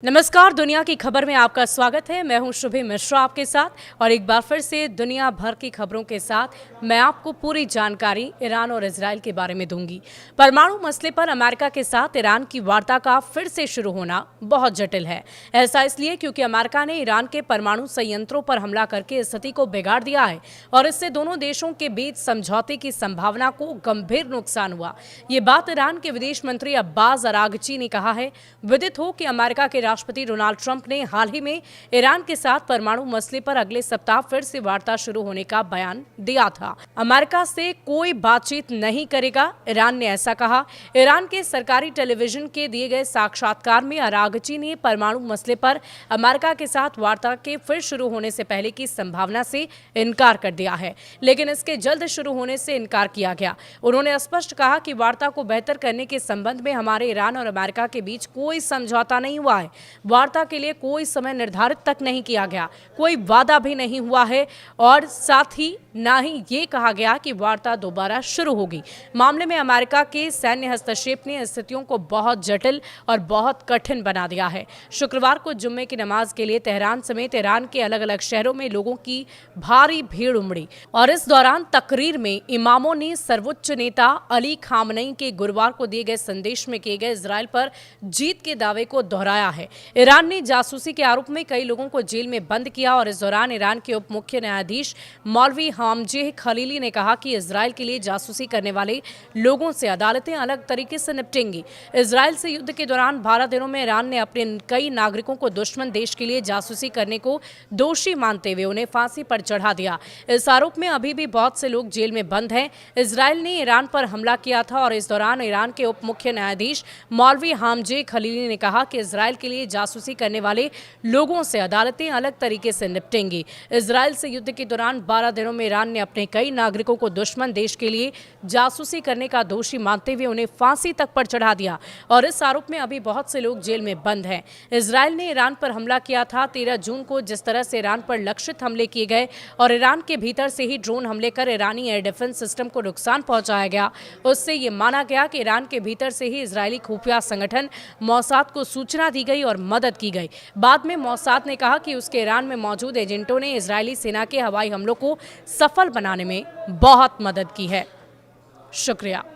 नमस्कार, दुनिया की खबर में आपका स्वागत है। मैं हूं शुभि मिश्रा आपके साथ और एक बार फिर से दुनिया भर की खबरों के साथ मैं आपको पूरी जानकारी ईरान और इजराइल के बारे में दूंगी। परमाणु मसले पर अमेरिका के साथ ईरान की वार्ता का फिर से शुरू होना बहुत जटिल है। ऐसा इसलिए क्योंकि अमेरिका ने ईरान के परमाणु संयंत्रों पर हमला करके स्थिति को बिगाड़ दिया है और इससे दोनों देशों के बीच समझौते की संभावना को गंभीर नुकसान हुआ। ये बात ईरान के विदेश मंत्री अब्बास अरागची ने कहा है। विदित हो कि अमेरिका के राष्ट्रपति डोनाल्ड ट्रंप ने हाल ही में ईरान के साथ परमाणु मसले पर अगले सप्ताह फिर से वार्ता शुरू होने का बयान दिया था। अमेरिका से कोई बातचीत नहीं करेगा, ईरान ने ऐसा कहा। ईरान के सरकारी टेलीविजन के दिए गए साक्षात्कार में अरागची ने परमाणु मसले पर अमेरिका के साथ वार्ता के फिर शुरू होने से पहले की संभावना से इनकार कर दिया है, लेकिन इसके जल्द शुरू होने से इनकार किया गया। उन्होंने स्पष्ट कहा कि वार्ता को बेहतर करने के संबंध में हमारे ईरान और अमेरिका के बीच कोई समझौता नहीं हुआ है। वार्ता के लिए कोई समय निर्धारित तक नहीं किया गया, कोई वादा भी नहीं हुआ है और साथ ही ना ही ये कहा गया कि वार्ता दोबारा शुरू होगी। मामले में अमेरिका के सैन्य हस्तक्षेप ने स्थितियों को बहुत जटिल और बहुत कठिन बना दिया है। शुक्रवार को जुम्मे की नमाज के लिए तेहरान समेत ईरान के अलग अलग शहरों में लोगों की भारी भीड़ उमड़ी और इस दौरान तकरीर में इमामों ने सर्वोच्च नेता अली खामनेई के गुरुवार को दिए गए संदेश में किए गए इजराइल पर जीत के दावे को दोहराया है। ईरान ने जासूसी के आरोप में कई लोगों को जेल में बंद किया और इस दौरान ईरान के उप मुख्य न्यायाधीश मौलवी हामजेह खलीली ने कहा कि इजराइल के लिए जासूसी करने वाले लोगों से अदालतें अलग तरीके से निपटेंगी। इजराइल से युद्ध के दौरान 12 दिनों में ईरान ने अपने कई नागरिकों को दुश्मन देश के लिए जासूसी करने को दोषी मानते हुए उन्हें फांसी पर चढ़ा दिया। इस आरोप में अभी भी बहुत से लोग जेल में बंद हैं। इजराइल ने ईरान पर हमला किया था और इस दौरान ईरान के उप मुख्य न्यायाधीश मौलवी हामजेह खलीली ने कहा कि इजराइल के लिए जासूसी करने वाले लोगों से अदालतें अलग तरीके से निपटेंगी। इजराइल से युद्ध के दौरान 12 दिनों में ईरान ने अपने कई नागरिकों को दुश्मन देश के लिए जासूसी करने का दोषी मानते हुए उन्हें फांसी तक पर चढ़ा दिया और इस आरोप में अभी बहुत से लोग जेल में बंद हैं। इजराइल ने ईरान पर हमला किया था 13 जून को। जिस तरह से ईरान पर लक्षित हमले किए गए और ईरान के भीतर से ही ड्रोन हमले कर ईरानी एयर डिफेंस सिस्टम को नुकसान पहुंचाया गया, उससे ये माना गया कि ईरान के भीतर से ही इजरायली खुफिया संगठन मोसाद को सूचना दी गई और मदद की गई। बाद में मोसाद ने कहा कि उसके ईरान में मौजूद एजेंटों ने इजरायली सेना के हवाई हमलों को सफल बनाने में बहुत मदद की है। शुक्रिया।